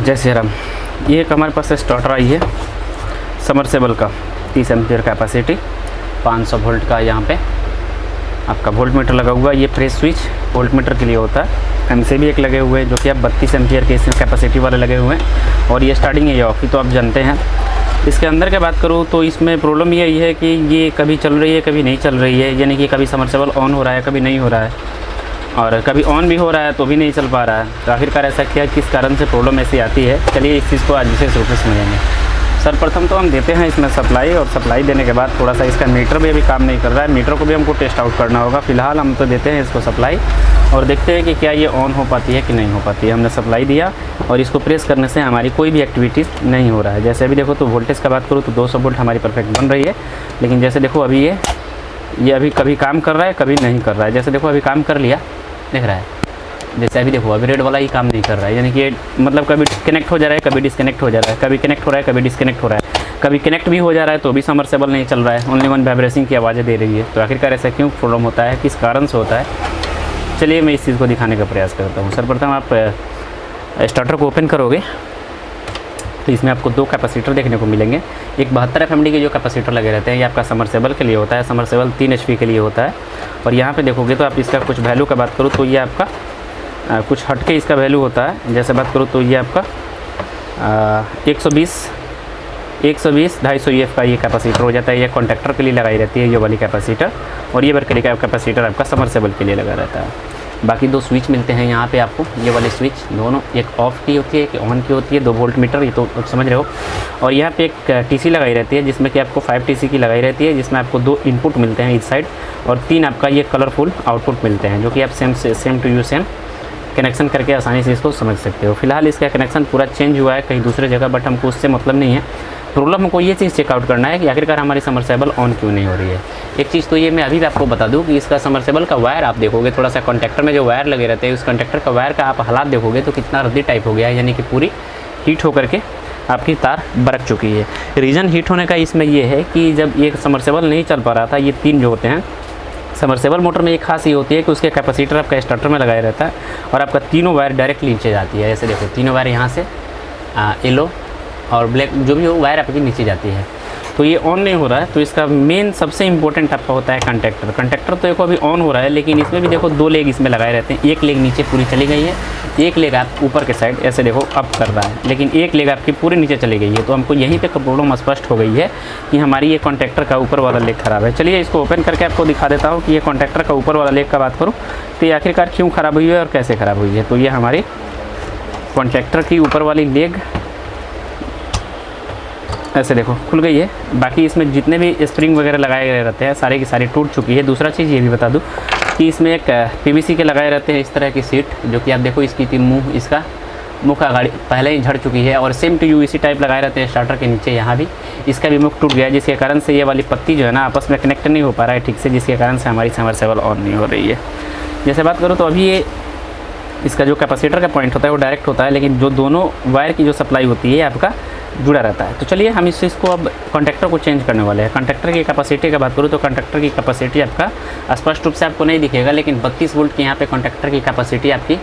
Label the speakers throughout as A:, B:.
A: जय श्री राम। ये एक हमारे पास स्टार्टर आई है समरसेबल का 30 एम्पियर कैपेसिटी 500 वोल्ट का। यहाँ पे आपका वोल्ट मीटर लगा हुआ है। ये फ्रेश स्विच वोल्ट मीटर के लिए होता है। एम से भी एक लगे हुए हैं जो कि आप 32 एम्पियर के इसमें कैपेसिटी वाले लगे हुए हैं। और ये स्टार्टिंग है, ये ऑफ ही तो आप जानते हैं। इसके अंदर की बात करूँ तो इसमें प्रॉब्लम यही है कि ये कभी चल रही है कभी नहीं चल रही है, यानी कि कभी समरसेबल ऑन हो रहा है कभी नहीं हो रहा है, और कभी ऑन भी हो रहा है तो भी नहीं चल पा रहा है। तो आखिरकार ऐसा क्या, किस कारण से प्रॉब्लम ऐसी आती है, चलिए इस चीज़ को आज विशेष रूप से समझेंगे। सर्वप्रथम तो हम देते हैं इसमें सप्लाई, और सप्लाई देने के बाद थोड़ा सा इसका मीटर भी अभी काम नहीं कर रहा है, मीटर को भी हमको टेस्ट आउट करना होगा। फिलहाल हम तो देते हैं इसको सप्लाई और देखते हैं कि क्या ये ऑन हो पाती है कि नहीं हो पाती है। हमने सप्लाई दिया और इसको प्रेस करने से हमारी कोई भी एक्टिविटीज़ नहीं हो रहा है। जैसे अभी देखो तो वोल्टेज का बात करूँ तो 200 वोल्ट हमारी परफेक्ट बन रही है, लेकिन जैसे देखो अभी ये अभी कभी काम कर रहा है कभी नहीं कर रहा है। जैसे देखो अभी काम कर लिया, दिख रहा है। जैसे अभी देखो अभी रेड वाला ही काम नहीं कर रहा है, यानी कि मतलब कभी कनेक्ट हो जा रहा है कभी डिस्कनेक्ट हो जा रहा है, कभी कनेक्ट हो रहा है कभी डिस्कनेक्ट हो रहा है, कभी कनेक्ट भी हो जा रहा है तो भी समरसेबल नहीं चल रहा है, ओनली वन वाइब्रेशन की आवाज़ें दे रही है। तो आखिरकार ऐसा क्यों प्रॉब्लम होता है, किस कारण से होता है, चलिए मैं इस चीज़ को दिखाने का प्रयास करता हूँ। सर्वप्रथम आप स्टार्टर को ओपन करोगे तो इसमें आपको दो कैपेसिटर देखने को मिलेंगे। एक 72 FMD के जो कैपेसिटर लगे रहते हैं ये आपका समरसेबल के लिए होता है, समरसेबल 3 HP के लिए होता है। और यहाँ पे देखोगे तो आप इसका कुछ वैल्यू का बात करूँ तो ये आपका कुछ हटके इसका वैल्यू होता है। जैसे बात करूँ तो ये आपका 120 250 EF का ये कैपेसिटर हो जाता है। ये कॉन्टैक्टर के लिए लगाई रहती है ये वाली कैपेसिटर, और ये वर्कली का कैपेसिटर आपका समरसेबल के लिए लगा रहता है। बाकी दो स्विच मिलते हैं यहाँ पे आपको, ये वाले स्विच दोनों, एक ऑफ की होती है एक ऑन की होती है, 2 वोल्ट मीटर, ये तो आप समझ रहे हो। और यहाँ पे एक TC लगाई रहती है जिसमें कि आपको 5 TC की लगाई रहती है, जिसमें आपको 2 इनपुट मिलते हैं इस साइड, और 3 आपका ये कलरफुल आउटपुट मिलते हैं, जो कि आप same to you same connection करके आसानी से इसको समझ सकते हो। फिलहाल इसका कनेक्शन पूरा चेंज हुआ है कहीं दूसरे जगह, बट हमको उससे मतलब नहीं है। प्रॉब्लम हमको ये चीज़ चेकआउट करना है कि आखिरकार हमारी समरसेबल ऑन क्यों नहीं हो रही है। एक चीज़ तो ये मैं अभी भी आपको बता दूं कि इसका समरसेबल का वायर आप देखोगे, थोड़ा सा कॉन्टैक्टर में जो वायर लगे रहते हैं उस कॉन्टैक्टर का वायर का आप हालात देखोगे तो कितना रद्दी टाइप हो गया है, यानी कि पूरी हीट होकर के आपकी तार बरक चुकी है। रीज़न हीट होने का इसमें ये है कि जब ये समरसेबल नहीं चल पा रहा था, ये 3 जो होते हैं समरसेबल मोटर में एक खास ये होती है कि उसके कैपेसिटर आपका स्टार्टर में लगाया रहता है और आपका तीनों वायर डायरेक्टली नीचे जाती है। ऐसे देखो तीनों वायर यहाँ से येलो और ब्लैक जो भी हो वायर आपकी नीचे जाती है, तो ये ऑन नहीं हो रहा है। तो इसका मेन सबसे इंपॉर्टेंट आपका होता है कंडक्टर। कंडक्टर तो देखो अभी ऑन हो रहा है, लेकिन इसमें भी देखो 2 लेग इसमें लगाए रहते हैं। एक लेग नीचे पूरी चली गई है, एक लेग आप ऊपर के साइड ऐसे देखो अप कर रहा है, लेकिन एक लेग आपकी पूरी नीचे चली गई है। तो हमको यहीं पे प्रॉब्लम स्पष्ट हो गई है कि हमारी ये कॉन्टैक्टर का ऊपर वाला लेग ख़राब है। चलिए इसको ओपन करके आपको दिखा देता हूँ कि ये कॉन्टैक्टर का ऊपर वाला लेग का बात करूँ तो ये आखिरकार क्यों ख़राब हुई है और कैसे ख़राब हुई है। तो ये हमारी कॉन्टैक्टर की ऊपर वाली लेग ऐसे देखो खुल गई है। बाकी इसमें जितने भी स्प्रिंग वगैरह लगाए गए रहते हैं सारे की सारी टूट चुकी है। दूसरा चीज़ ये भी बता दूं कि इसमें एक PVC के लगाए रहते हैं इस तरह की सीट, जो कि आप देखो इसकी मुँह का गाड़ी पहले ही झड़ चुकी है, और सेम टू यू इसी टाइप लगाए रहते हैं स्टार्टर के नीचे। यहाँ भी इसका भी मुख टूट गया है, जिसके कारण से ये वाली पत्ती जो है ना आपस में कनेक्ट नहीं हो पा रहा है ठीक से, जिसके कारण से हमारी समरसेबल ऑन नहीं हो रही है। जैसे बात करूँ तो अभी ये इसका जो कैपेसिटर का पॉइंट होता है वो डायरेक्ट होता है, लेकिन जो दोनों वायर की जो सप्लाई होती है आपका जुड़ा रहता है। तो चलिए हम इस चीज़ को अब कॉन्टैक्टर को चेंज करने वाले हैं। कॉन्टैक्टर की कैपेसिटी का बात करूँ तो कॉन्टैक्टर की कैपेसिटी आपका स्पष्ट रूप से आपको नहीं दिखेगा, लेकिन 32 वोल्ट की यहाँ पे कॉन्टैक्टर की कैपेसिटी आपकी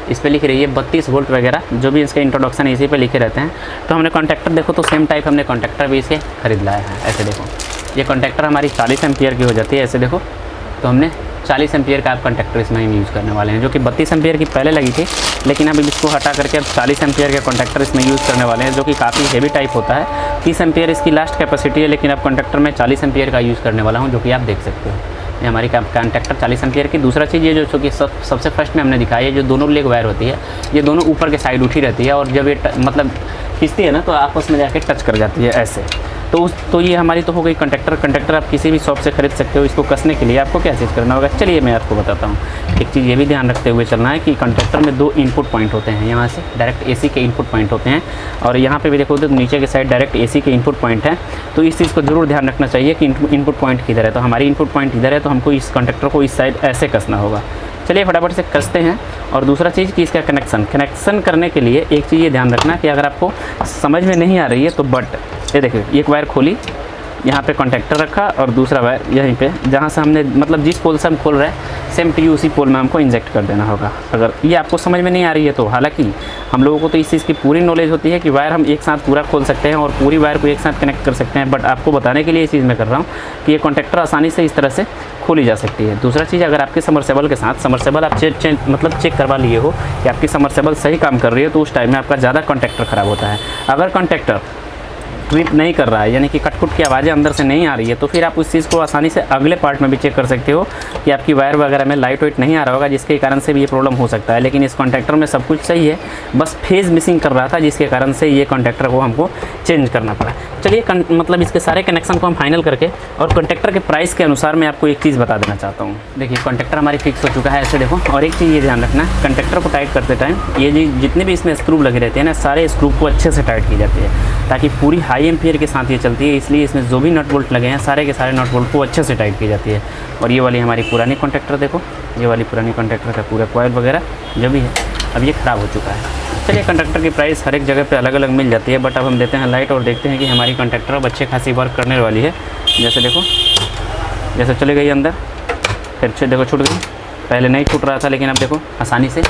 A: इस पर लिख रही है। 32 वोल्ट वगैरह जो भी इसका इंट्रोडक्शन है इसी पे लिखे रहते हैं। तो हमने कॉन्टैक्टर देखो तो सेम टाइप हमने कॉन्टैक्टर भी इसे खरीद लाया है। ऐसे देखो ये कॉन्टैक्टर हमारी 40 एम्पियर की हो जाती है। ऐसे देखो तो हमने 40 एम्पियर का आप कॉन्टैक्टर इसमें हम यूज़ करने वाले हैं, जो कि 32 एम्पियर की पहले लगी थी, लेकिन अब इसको हटा करके अब 40 एम्पियर का कॉन्टैक्टर इसमें यूज़ करने वाले हैं, जो कि काफ़ी हेवी टाइप होता है। 30 एम्पियर इसकी लास्ट कैपेसिटी है, लेकिन अब कॉन्टैक्टर में 40 एम्पियर का यूज़ करने वाला हूँ, जो कि आप देख सकते हो। ये हमारी कॉन्टैक्टर 40 एम्पियर की। दूसरा चीज़ ये जो कि सबसे फर्स्ट में हमने दिखाई है, जो दोनों लेग वायर होती है ये दोनों ऊपर के साइड उठी रहती है, और जब ये मतलब खींचती है ना तो आपस में जाके टच कर जाती है ऐसे। तो ये हमारी तो हो गई कंडक्टर आप किसी भी शॉप से खरीद सकते हो। इसको कसने के लिए आपको क्या चीज़ करना होगा, चलिए मैं आपको बताता हूँ। एक चीज़ ये भी ध्यान रखते हुए चलना है कि कंडक्टर में 2 इनपुट पॉइंट होते हैं। यहाँ से डायरेक्ट AC के इनपुट पॉइंट होते हैं, और यहाँ पे भी देखो तो नीचे के साइड डायरेक्ट AC के इनपुट पॉइंट है। तो इस चीज़ को जरूर ध्यान रखना चाहिए कि इनपुट पॉइंट किधर है। तो हमारी इनपुट पॉइंट इधर है, तो हमको इस कंडक्टर को इस साइड ऐसे कसना होगा। चलिए फटाफट से कसते हैं। और दूसरा चीज़ कि इसका कनेक्शन करने के लिए एक चीज़ ये ध्यान रखना कि अगर आपको समझ में नहीं आ रही है तो बट ये देखिए एक वायर खोली यहाँ पे कॉन्टेक्टर रखा और दूसरा वायर यहीं पे, जहाँ से हमने मतलब जिस पोल से हम खोल रहे हैं सेम टू उसी पोल में हमको इंजेक्ट कर देना होगा। अगर ये आपको समझ में नहीं आ रही है तो, हालांकि हम लोगों को तो इस चीज़ की पूरी नॉलेज होती है कि वायर हम एक साथ पूरा खोल सकते हैं और पूरी वायर को एक साथ कनेक्ट कर सकते हैं, बट आपको बताने के लिए ये चीज़ मैं कर रहा हूँ कि ये कॉन्टेक्टर आसानी से इस तरह से खोली जा सकती है। दूसरा चीज़, अगर आपके समरसेबल के साथ समरसेबल आप चेक करवा लिए हो कि आपकी समरसेबल सही काम कर रही है, तो उस टाइम में आपका ज़्यादा कॉन्टेक्टर ख़राब होता है। अगर कॉन्टेक्टर ट्रिप नहीं कर रहा है, यानी कि कटकुट की आवाज़ें अंदर से नहीं आ रही है, तो फिर आप उस चीज़ को आसानी से अगले पार्ट में भी चेक कर सकते हो कि आपकी वायर वगैरह में लाइट वेट नहीं आ रहा होगा, जिसके कारण से भी ये प्रॉब्लम हो सकता है। लेकिन इस कॉन्टेक्टर में सब कुछ सही है, बस फेज़ मिसिंग कर रहा था, जिसके कारण से ये कॉन्टेक्टर को हमको चेंज करना पड़ा। चलिए मतलब इसके सारे कनेक्शन को हम फाइनल करके और कॉन्टेक्टर के प्राइस के अनुसार मैं आपको एक चीज़ बता देना चाहता हूँ। देखिए कॉन्टेक्टर हमारी फिक्स हो चुका है, ऐसे देखो। और एक चीज़ ये ध्यान रखना, कॉन्टेक्टर को टाइट करते टाइम ये जितने भी इसमें स्क्रू लगे रहते हैं ना, सारे स्क्रू को अच्छे से टाइट की जाती है ताकि पूरी हाई एम्पियर के साथ ये चलती है। इसलिए इसमें जो भी नट बोल्ट लगे हैं सारे के सारे नट बोल्ट को अच्छे से टाइट की जाती है। और ये वाली हमारी पुरानी कॉन्टेक्टर देखो, ये वाली पुरानी कॉन्टेक्टर का पूरा कॉइल वगैरह जो भी है अब ये ख़राब हो चुका है। चलिए कॉन्टेक्टर की प्राइस हर एक जगह पे अलग अलग मिल जाती है, बट अब हम देते हैं लाइट और देखते हैं कि हमारी कॉन्टेक्टर अब अच्छे खासी वर्क करने वाली है। जैसे देखो, जैसे चली गई अंदर, फिर देखो छूट गई। पहले नहीं छूट रहा था, लेकिन अब देखो आसानी से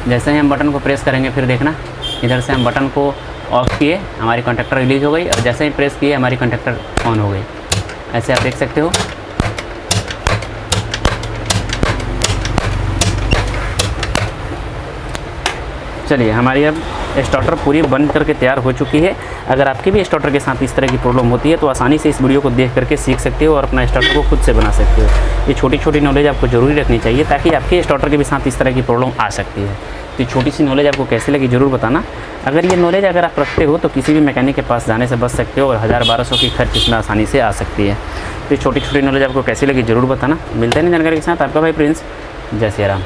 A: जैसे ही हम बटन को प्रेस करेंगे, फिर देखना इधर से हम बटन को ऑफ किए, हमारी कॉन्टेक्टर रिलीज हो गई, और जैसे ही प्रेस किए हमारी कॉन्टेक्टर ऑन हो गई। ऐसे आप देख सकते हो। चलिए हमारी अब स्टार्टर पूरी बन करके तैयार हो चुकी है। अगर आपके भी स्टार्टर के साथ इस तरह की प्रॉब्लम होती है तो आसानी से इस वीडियो को देख करके सीख सकते हो और अपना स्टार्टर को खुद से बना सकते हो। ये छोटी छोटी नॉलेज आपको ज़रूरी रखनी चाहिए ताकि आपके स्टार्टर के भी साथ इस तरह की प्रॉब्लम आ सकती है। तो ये छोटी सी नॉलेज आपको कैसी लगी ज़रूर बताना। अगर ये नॉलेज अगर आप रखते हो तो किसी भी मैकेनिक के पास जाने से बच सकते हो और 1000-1200 की खर्च इसमें आसानी से आ सकती है। तो ये छोटी छोटी नॉलेज आपको कैसी लगी ज़रूर बताना। मिलते हैं जानकारी के साथ, आपका भाई प्रिंस। जय श्री राम।